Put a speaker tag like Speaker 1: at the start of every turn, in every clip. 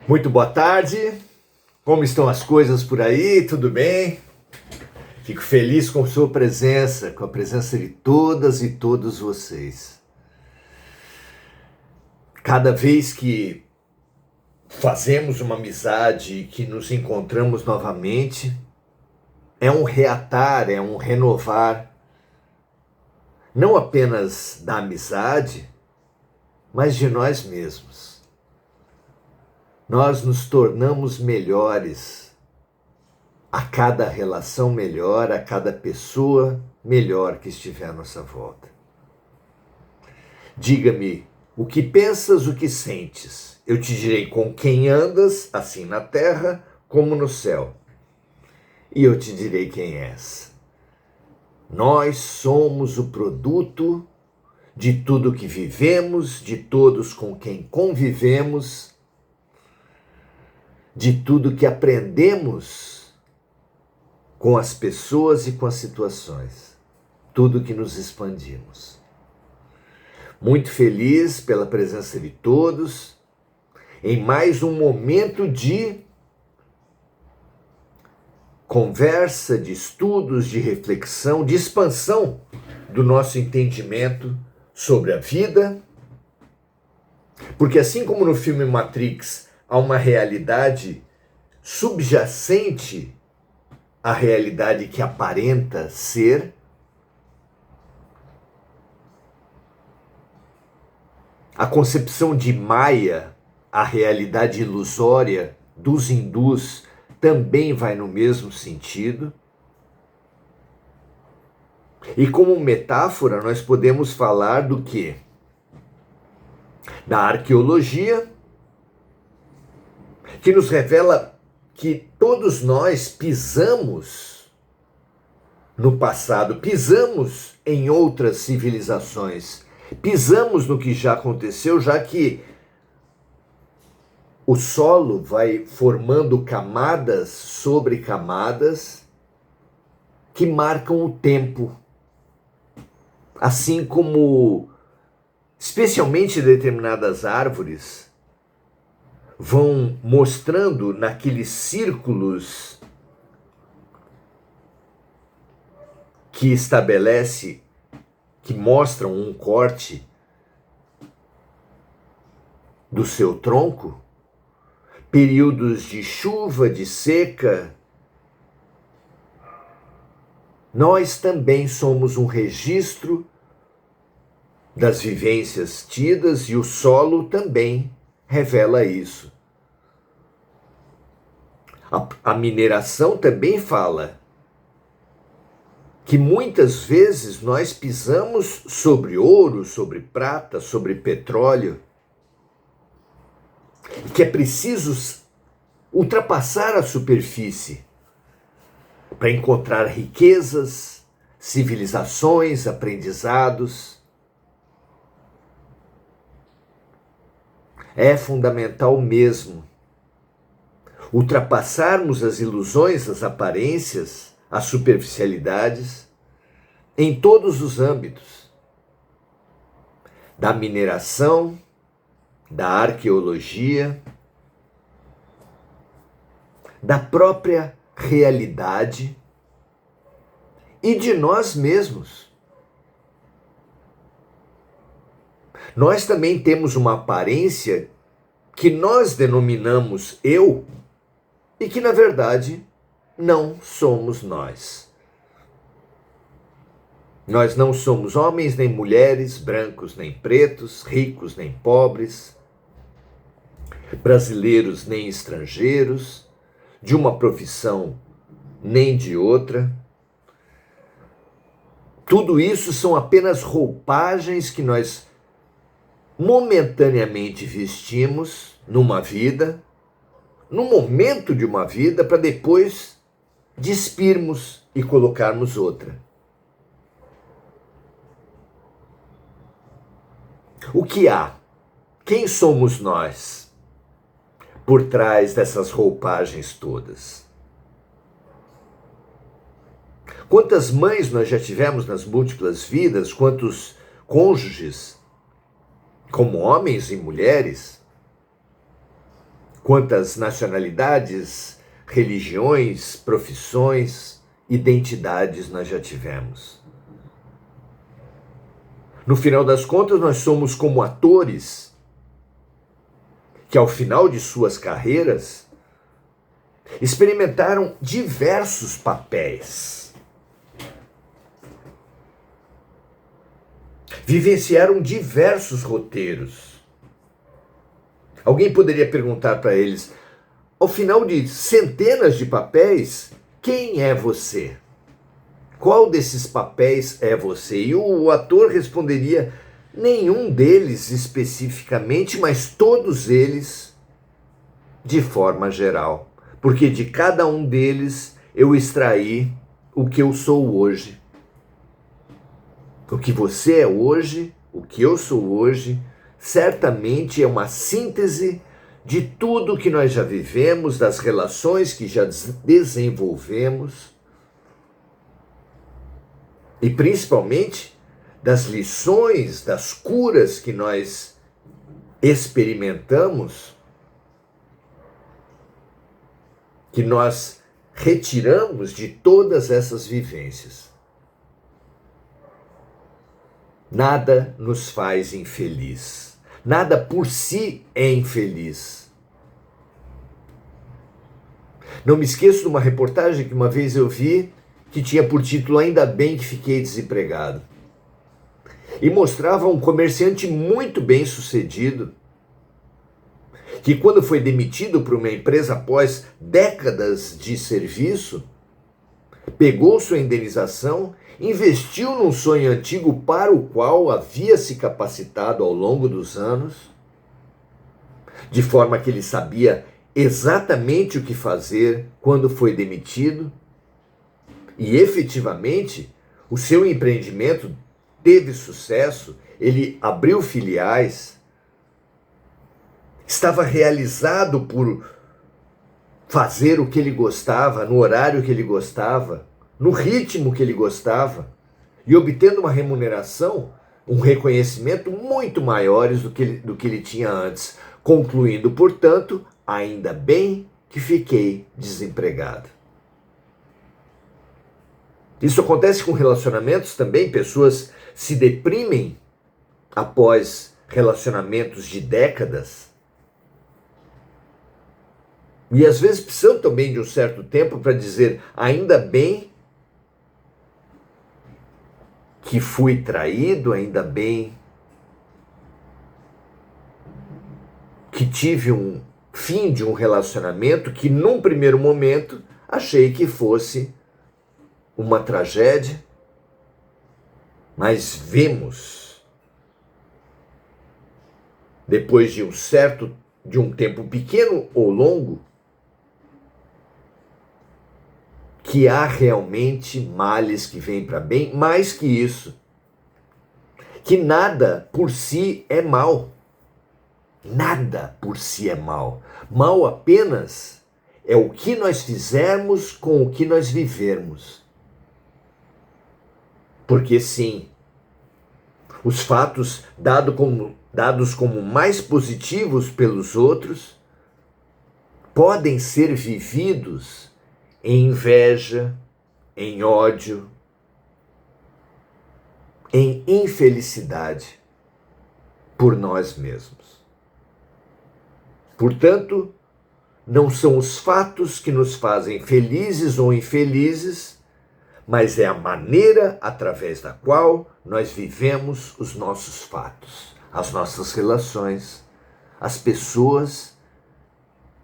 Speaker 1: Muito boa tarde, como estão as coisas por aí? Tudo bem? Fico feliz com sua presença, com a presença de todas e todos vocês. Cada vez que fazemos uma amizade, que nos encontramos novamente, é um reatar, é um renovar, não apenas da amizade, mas de nós mesmos. Nós nos tornamos melhores, a cada relação melhor, a cada pessoa melhor que estiver à nossa volta. Diga-me o que pensas, o que sentes. Eu te direi com quem andas, assim na terra como no céu. E eu te direi quem és. Nós somos o produto de tudo que vivemos, de todos com quem convivemos, de tudo que aprendemos com as pessoas e com as situações, tudo que nos expandimos. Muito feliz pela presença de todos, em mais um momento de conversa, de estudos, de reflexão, de expansão do nosso entendimento sobre a vida, porque assim como no filme Matrix, há uma realidade subjacente à realidade que aparenta ser. A concepção de Maya, a realidade ilusória dos hindus, também vai no mesmo sentido. E como metáfora, nós podemos falar do quê? Da arqueologia, que nos revela que todos nós pisamos no passado, pisamos em outras civilizações, pisamos no que já aconteceu, já que o solo vai formando camadas sobre camadas que marcam o tempo, assim como, especialmente determinadas árvores, vão mostrando naqueles círculos que estabelece, que mostram um corte do seu tronco, períodos de chuva, de seca. Nós também somos um registro das vivências tidas e o solo também revela isso. A mineração também fala que muitas vezes nós pisamos sobre ouro, sobre prata, sobre petróleo, e que é preciso ultrapassar a superfície para encontrar riquezas, civilizações, aprendizados. É fundamental mesmo ultrapassarmos as ilusões, as aparências, as superficialidades em todos os âmbitos, da mineração, da arqueologia, da própria realidade e de nós mesmos. Nós também temos uma aparência que nós denominamos eu e que, na verdade, não somos nós. Nós não somos homens nem mulheres, brancos nem pretos, ricos nem pobres, brasileiros nem estrangeiros, de uma profissão nem de outra. Tudo isso são apenas roupagens que nós momentaneamente vestimos numa vida, num momento de uma vida, para depois despirmos e colocarmos outra. O que há? Quem somos nós por trás dessas roupagens todas? Quantas mães nós já tivemos nas múltiplas vidas, quantos cônjuges, como homens e mulheres, quantas nacionalidades, religiões, profissões, identidades nós já tivemos. No final das contas, nós somos como atores que, ao final de suas carreiras, experimentaram diversos papéis, vivenciaram diversos roteiros. Alguém poderia perguntar para eles, ao final de centenas de papéis, quem é você? Qual desses papéis é você? E o ator responderia, nenhum deles especificamente, mas todos eles de forma geral. Porque de cada um deles eu extraí o que eu sou hoje. O que você é hoje, o que eu sou hoje, certamente é uma síntese de tudo que nós já vivemos, das relações que já desenvolvemos e principalmente das lições, das curas que nós experimentamos, que nós retiramos de todas essas vivências. Nada nos faz infeliz. Nada por si é infeliz. Não me esqueço de uma reportagem que uma vez eu vi, que tinha por título Ainda Bem que Fiquei Desempregado. E mostrava um comerciante muito bem sucedido, que quando foi demitido por uma empresa após décadas de serviço, pegou sua indenização, investiu num sonho antigo para o qual havia se capacitado ao longo dos anos, de forma que ele sabia exatamente o que fazer quando foi demitido, e efetivamente o seu empreendimento teve sucesso, ele abriu filiais, estava realizado por fazer o que ele gostava, no horário que ele gostava, no ritmo que ele gostava, e obtendo uma remuneração, um reconhecimento muito maiores do que ele tinha antes, concluindo, portanto, ainda bem que fiquei desempregado. Isso acontece com relacionamentos também, pessoas se deprimem após relacionamentos de décadas, e às vezes precisam também de um certo tempo para dizer, ainda bem que fui traído, ainda bem que tive um fim de um relacionamento que num primeiro momento achei que fosse uma tragédia, mas vemos, depois de um tempo pequeno ou longo, que há realmente males que vêm para bem, mais que isso, que nada por si é mal. Nada por si é mal. Mal apenas é o que nós fizermos com o que nós vivermos. Porque sim, os fatos dados como mais positivos pelos outros podem ser vividos em inveja, em ódio, em infelicidade por nós mesmos. Portanto, não são os fatos que nos fazem felizes ou infelizes, mas é a maneira através da qual nós vivemos os nossos fatos, as nossas relações, as pessoas,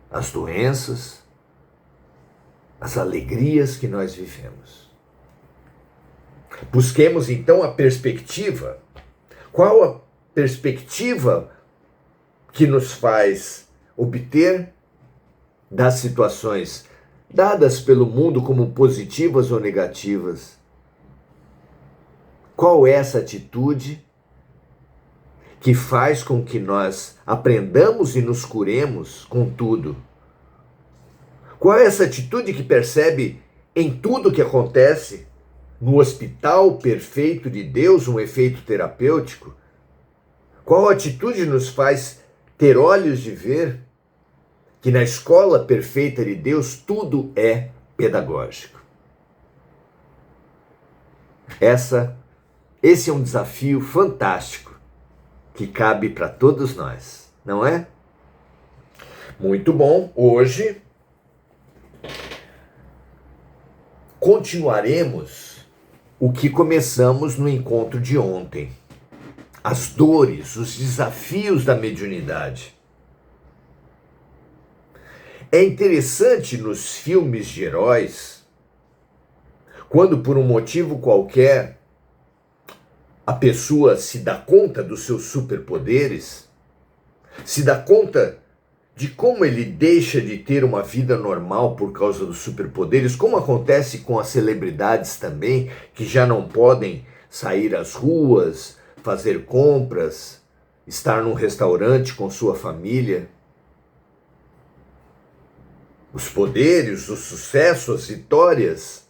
Speaker 1: as doenças, as alegrias que nós vivemos. Busquemos então a perspectiva. Qual a perspectiva que nos faz obter das situações dadas pelo mundo como positivas ou negativas? Qual é essa atitude que faz com que nós aprendamos e nos curemos com tudo? Qual é essa atitude que percebe em tudo que acontece, no hospital perfeito de Deus, um efeito terapêutico? Qual atitude nos faz ter olhos de ver que na escola perfeita de Deus tudo é pedagógico. Esse é um desafio fantástico que cabe para todos nós, não é? Muito bom. Hoje continuaremos o que começamos no encontro de ontem. As dores, os desafios da mediunidade. É interessante nos filmes de heróis, quando por um motivo qualquer a pessoa se dá conta dos seus superpoderes, se dá conta de como ele deixa de ter uma vida normal por causa dos superpoderes, como acontece com as celebridades também, que já não podem sair às ruas, fazer compras, estar num restaurante com sua família. Os poderes, o sucesso, as vitórias,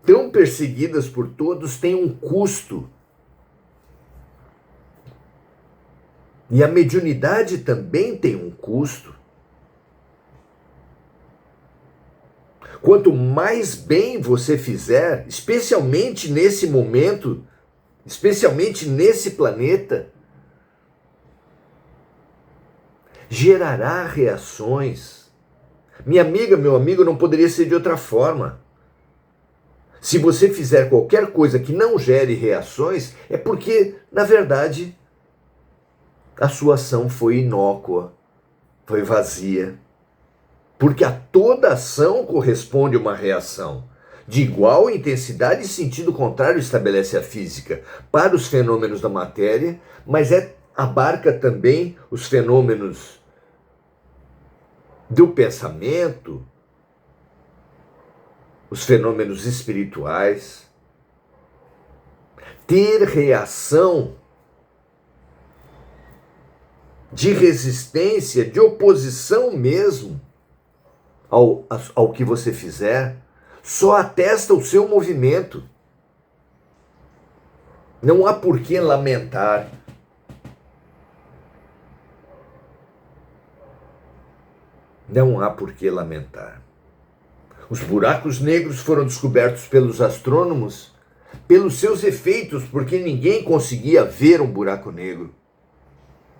Speaker 1: tão perseguidas por todos, têm um custo. E a mediunidade também tem um custo. Quanto mais bem você fizer, especialmente nesse momento, especialmente nesse planeta, gerará reações. Minha amiga, meu amigo, não poderia ser de outra forma. Se você fizer qualquer coisa que não gere reações, é porque, na verdade, a sua ação foi inócua, foi vazia. Porque a toda ação corresponde uma reação. De igual intensidade e sentido contrário estabelece a física para os fenômenos da matéria, mas abarca também os fenômenos do pensamento, os fenômenos espirituais. Ter reação de resistência, de oposição mesmo ao que você fizer, só atesta o seu movimento. Não há por que lamentar. Não há por que lamentar. Os buracos negros foram descobertos pelos astrônomos pelos seus efeitos, porque ninguém conseguia ver um buraco negro.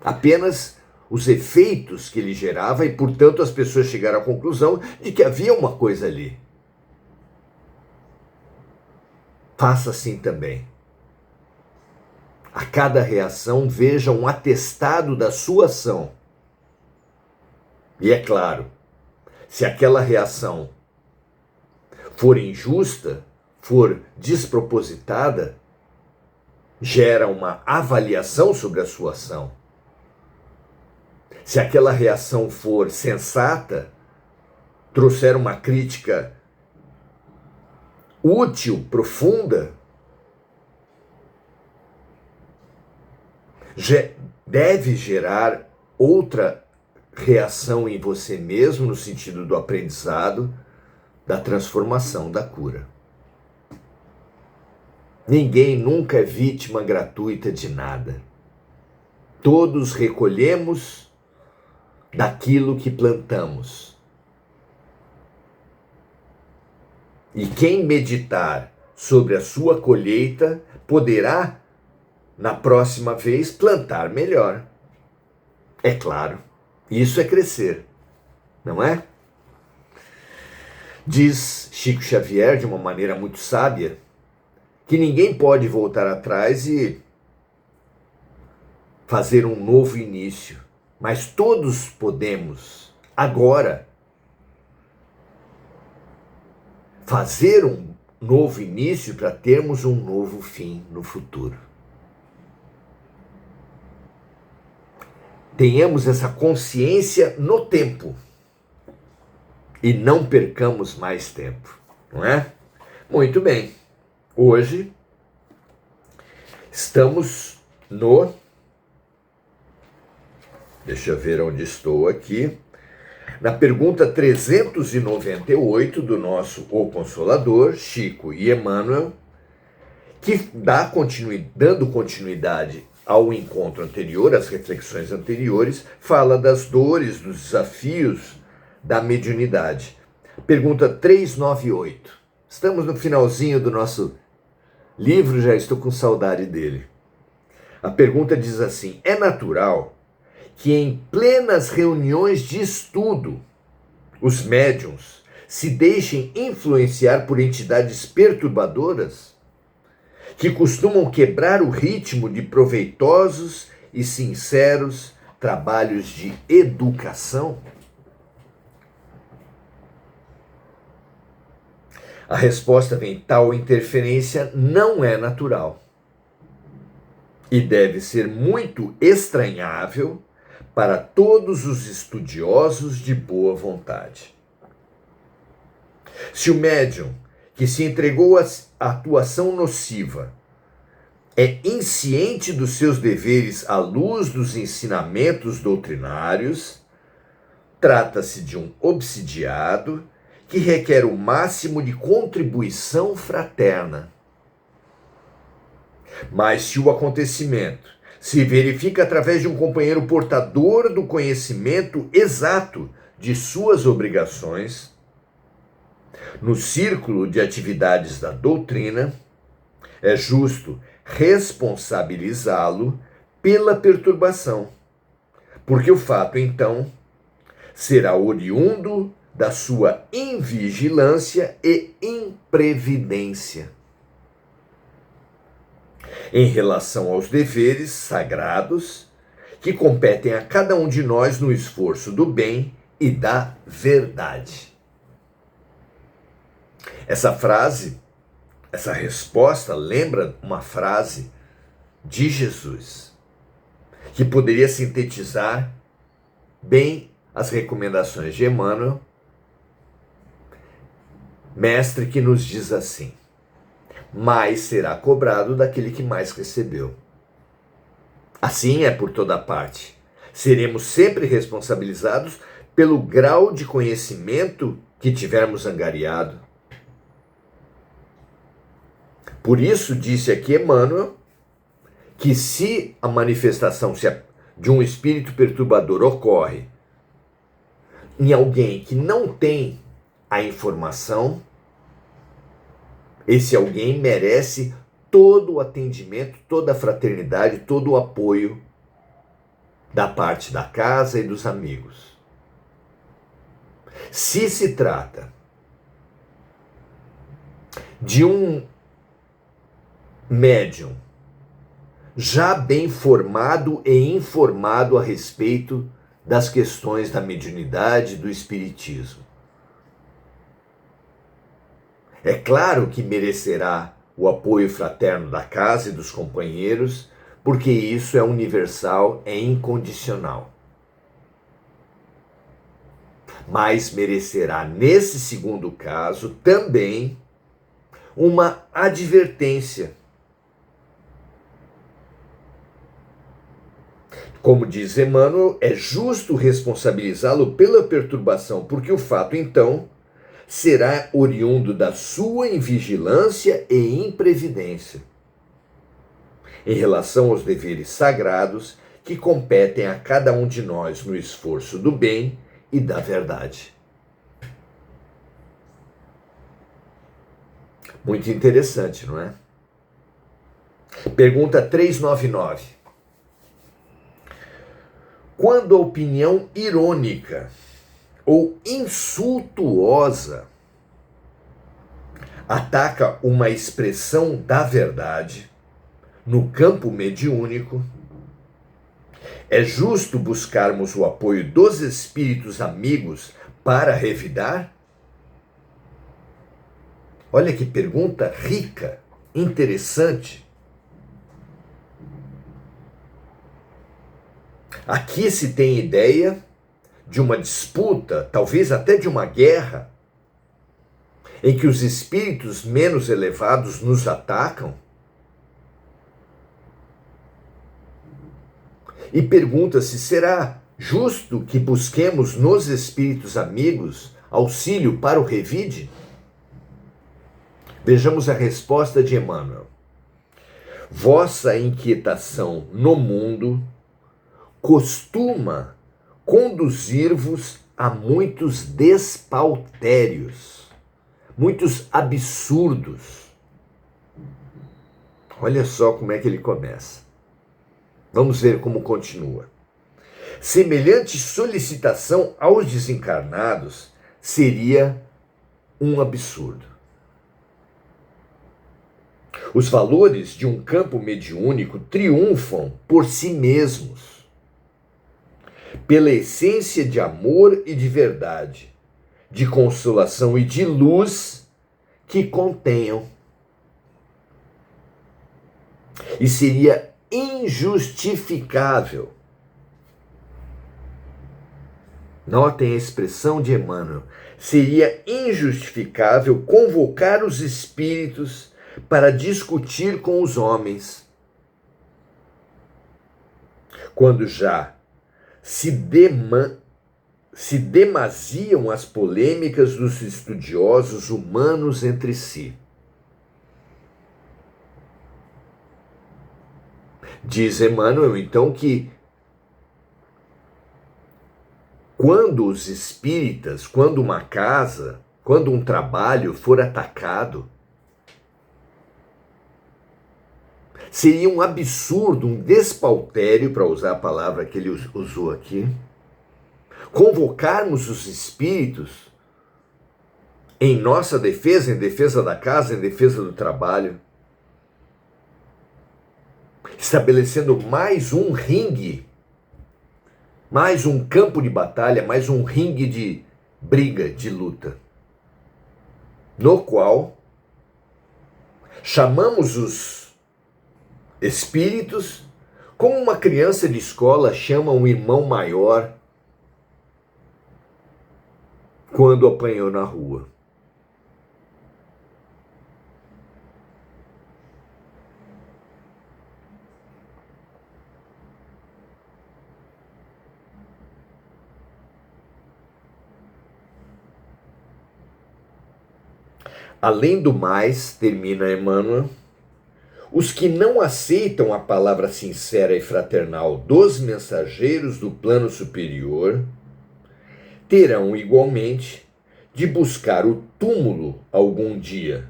Speaker 1: Apenas os efeitos que ele gerava, e portanto as pessoas chegaram à conclusão de que havia uma coisa ali. Faça assim também. A cada reação veja um atestado da sua ação. E é claro, se aquela reação for injusta, for despropositada, gera uma avaliação sobre a sua ação. Se aquela reação for sensata, trouxer uma crítica útil, profunda, deve gerar outra reação em você mesmo, no sentido do aprendizado, da transformação, da cura. Ninguém nunca é vítima gratuita de nada. Todos recolhemos daquilo que plantamos. E quem meditar sobre a sua colheita poderá, na próxima vez, plantar melhor. É claro, isso é crescer, não é? Diz Chico Xavier, de uma maneira muito sábia, que ninguém pode voltar atrás e fazer um novo início, mas todos podemos, agora, fazer um novo início para termos um novo fim no futuro. Tenhamos essa consciência no tempo e não percamos mais tempo, não é? Muito bem. Hoje estamos no... Deixa eu ver onde estou aqui. Na pergunta 398 do nosso O Consolador, Chico e Emmanuel, que dando continuidade ao encontro anterior, às reflexões anteriores, fala das dores, dos desafios da mediunidade. Pergunta 398. Estamos no finalzinho do nosso livro, já estou com saudade dele. A pergunta diz assim: é natural que em plenas reuniões de estudo, os médiuns se deixem influenciar por entidades perturbadoras que costumam quebrar o ritmo de proveitosos e sinceros trabalhos de educação? A resposta vem: tal interferência não é natural e deve ser muito estranhável para todos os estudiosos de boa vontade. Se o médium que se entregou à atuação nociva é insciente dos seus deveres à luz dos ensinamentos doutrinários, trata-se de um obsidiado que requer o máximo de contribuição fraterna. Mas se o acontecimento se verifica através de um companheiro portador do conhecimento exato de suas obrigações, no círculo de atividades da doutrina, é justo responsabilizá-lo pela perturbação, porque o fato, então, será oriundo da sua invigilância e imprevidência. Em relação aos deveres sagrados que competem a cada um de nós no esforço do bem e da verdade. Essa frase, essa resposta lembra uma frase de Jesus, que poderia sintetizar bem as recomendações de Emmanuel, mestre que nos diz assim: mais será cobrado daquele que mais recebeu. Assim é por toda parte. Seremos sempre responsabilizados pelo grau de conhecimento que tivermos angariado. Por isso disse aqui Emmanuel que se a manifestação de um espírito perturbador ocorre em alguém que não tem a informação, esse alguém merece todo o atendimento, toda a fraternidade, todo o apoio da parte da casa e dos amigos. Se se trata de um médium já bem formado e informado a respeito das questões da mediunidade e do espiritismo, é claro que merecerá o apoio fraterno da casa e dos companheiros, porque isso é universal, é incondicional. Mas merecerá, nesse segundo caso, também uma advertência. Como diz Emmanuel, é justo responsabilizá-lo pela perturbação, porque o fato, então, será oriundo da sua invigilância e imprevidência em relação aos deveres sagrados que competem a cada um de nós no esforço do bem e da verdade. Muito interessante, não é? Pergunta 399. Quando a opinião irônica ou insultuosa ataca uma expressão da verdade no campo mediúnico, é justo buscarmos o apoio dos espíritos amigos para revidar? Olha que pergunta rica, interessante. Aqui se tem ideia de uma disputa, talvez até de uma guerra, em que os espíritos menos elevados nos atacam? E pergunta-se, será justo que busquemos nos espíritos amigos auxílio para o revide? Vejamos a resposta de Emmanuel. Vossa inquietação no mundo costuma conduzir-vos a muitos despautérios, muitos absurdos. Olha só como é que ele começa. Vamos ver como continua. Semelhante solicitação aos desencarnados seria um absurdo. Os valores de um campo mediúnico triunfam por si mesmos, pela essência de amor e de verdade, de consolação e de luz que contenham. E seria injustificável. Notem a expressão de Emmanuel. Seria injustificável convocar os espíritos para discutir com os homens, quando já se demasiam as polêmicas dos estudiosos humanos entre si. Diz Emmanuel, então, que quando os espíritas, quando uma casa, quando um trabalho for atacado, seria um absurdo, um despautério, para usar a palavra que ele usou aqui, convocarmos os espíritos em nossa defesa, em defesa da casa, em defesa do trabalho, estabelecendo mais um ringue, mais um campo de batalha, mais um ringue de briga, de luta, no qual chamamos os espíritos como uma criança de escola chama um irmão maior quando apanhou na rua. Além do mais, termina Emmanuel, os que não aceitam a palavra sincera e fraternal dos mensageiros do plano superior terão igualmente de buscar o túmulo algum dia.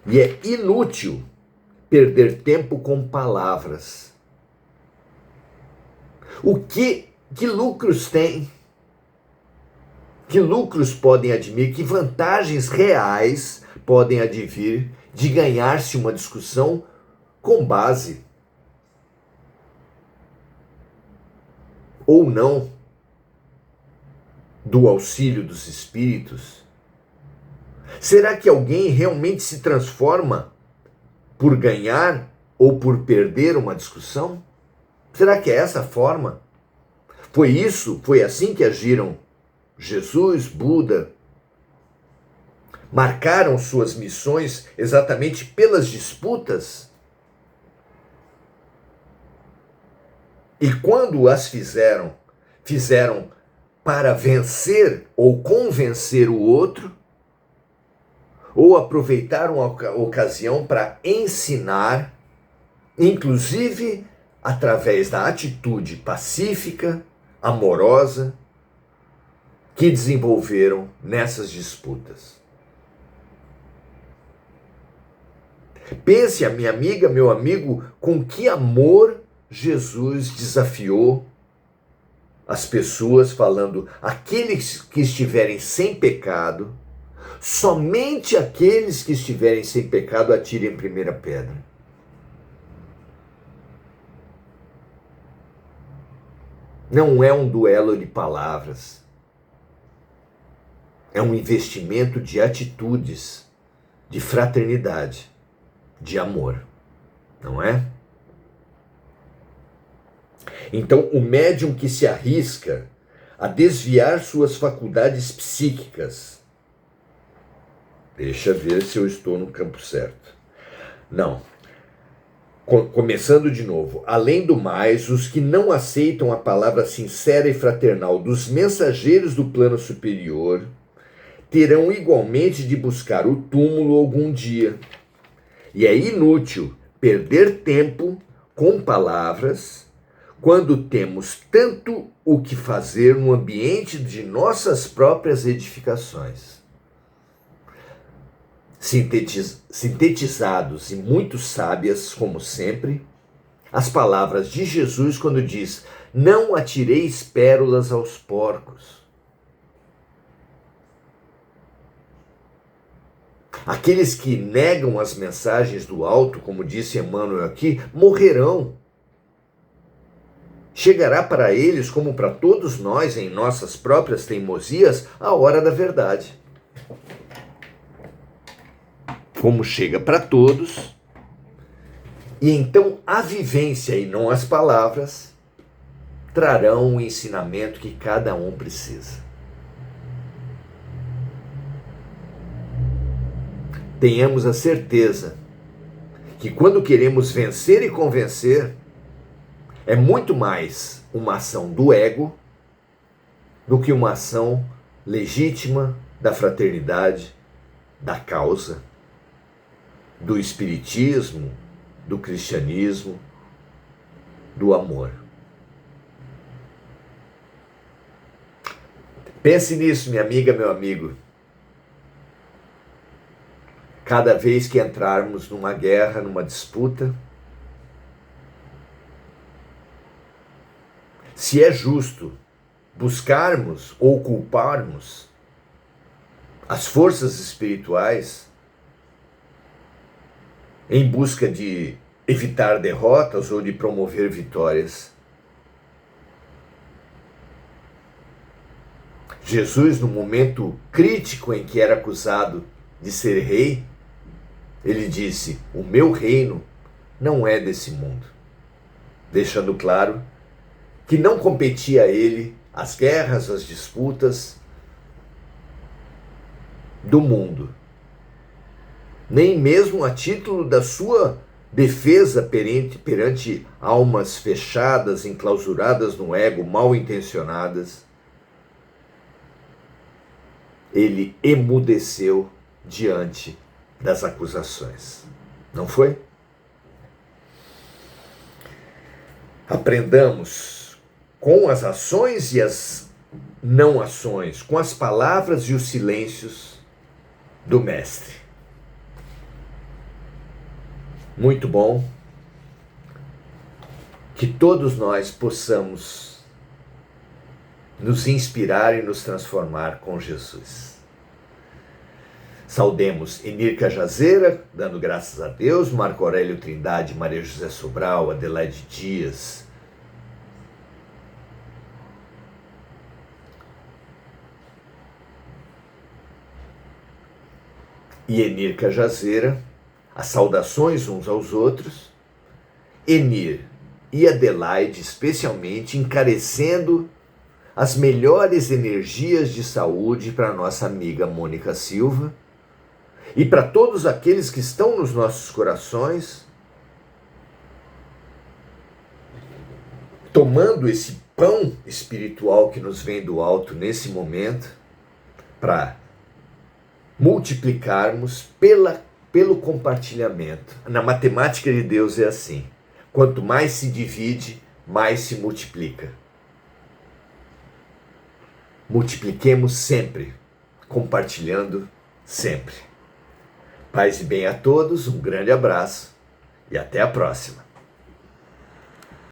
Speaker 1: E é inútil perder tempo com palavras. Que lucros tem? Que lucros podem advir? Que vantagens reais podem advir de ganhar-se uma discussão com base ou não do auxílio dos espíritos? Será que alguém realmente se transforma por ganhar ou por perder uma discussão? Será que é essa a forma? Foi assim que agiram Jesus, Buda? Marcaram suas missões exatamente pelas disputas? E quando as fizeram para vencer ou convencer o outro? Ou aproveitaram a ocasião para ensinar, inclusive através da atitude pacífica, amorosa, que desenvolveram nessas disputas? Pense, a minha amiga, meu amigo, com que amor Jesus desafiou as pessoas, falando: aqueles que estiverem sem pecado, somente aqueles que estiverem sem pecado atirem a primeira pedra. Não é um duelo de palavras. É um investimento de atitudes, de fraternidade, de amor, não é? Então, o médium que se arrisca a desviar suas faculdades psíquicas, deixa ver se eu estou no campo certo. Não. Começando de novo. Além do mais, os que não aceitam a palavra sincera e fraternal dos mensageiros do plano superior terão igualmente de buscar o túmulo algum dia. E é inútil perder tempo com palavras quando temos tanto o que fazer no ambiente de nossas próprias edificações. Sintetizados e muito sábias, como sempre, as palavras de Jesus quando diz: não atireis pérolas aos porcos. Aqueles que negam as mensagens do alto, como disse Emmanuel aqui, morrerão. Chegará para eles, como para todos nós, em nossas próprias teimosias, a hora da verdade. Como chega para todos, e então a vivência e não as palavras trarão o ensinamento que cada um precisa. Tenhamos a certeza que quando queremos vencer e convencer, é muito mais uma ação do ego do que uma ação legítima da fraternidade, da causa, do espiritismo, do cristianismo, do amor. Pense nisso, minha amiga, meu amigo. Cada vez que entrarmos numa guerra, numa disputa, se é justo buscarmos ou culparmos as forças espirituais em busca de evitar derrotas ou de promover vitórias. Jesus, no momento crítico em que era acusado de ser rei, ele disse: o meu reino não é desse mundo, deixando claro que não competia a ele as guerras, as disputas do mundo, nem mesmo a título da sua defesa perante almas fechadas, enclausuradas no ego, mal intencionadas. Ele emudeceu diante das acusações. Não foi? Aprendamos com as ações e as não ações, com as palavras e os silêncios do Mestre. Muito bom que todos nós possamos nos inspirar e nos transformar com Jesus. Saudemos Enir Cajazeira, dando graças a Deus, Marco Aurélio Trindade, Maria José Sobral, Adelaide Dias, e Enir Cajazeira, as saudações uns aos outros, Enir e Adelaide especialmente encarecendo as melhores energias de saúde para nossa amiga Mônica Silva e para todos aqueles que estão nos nossos corações, tomando esse pão espiritual que nos vem do alto nesse momento, para multiplicarmos pelo compartilhamento. Na matemática de Deus é assim: quanto mais se divide, mais se multiplica. Multipliquemos sempre, compartilhando sempre. Paz e bem a todos, um grande abraço e até a próxima.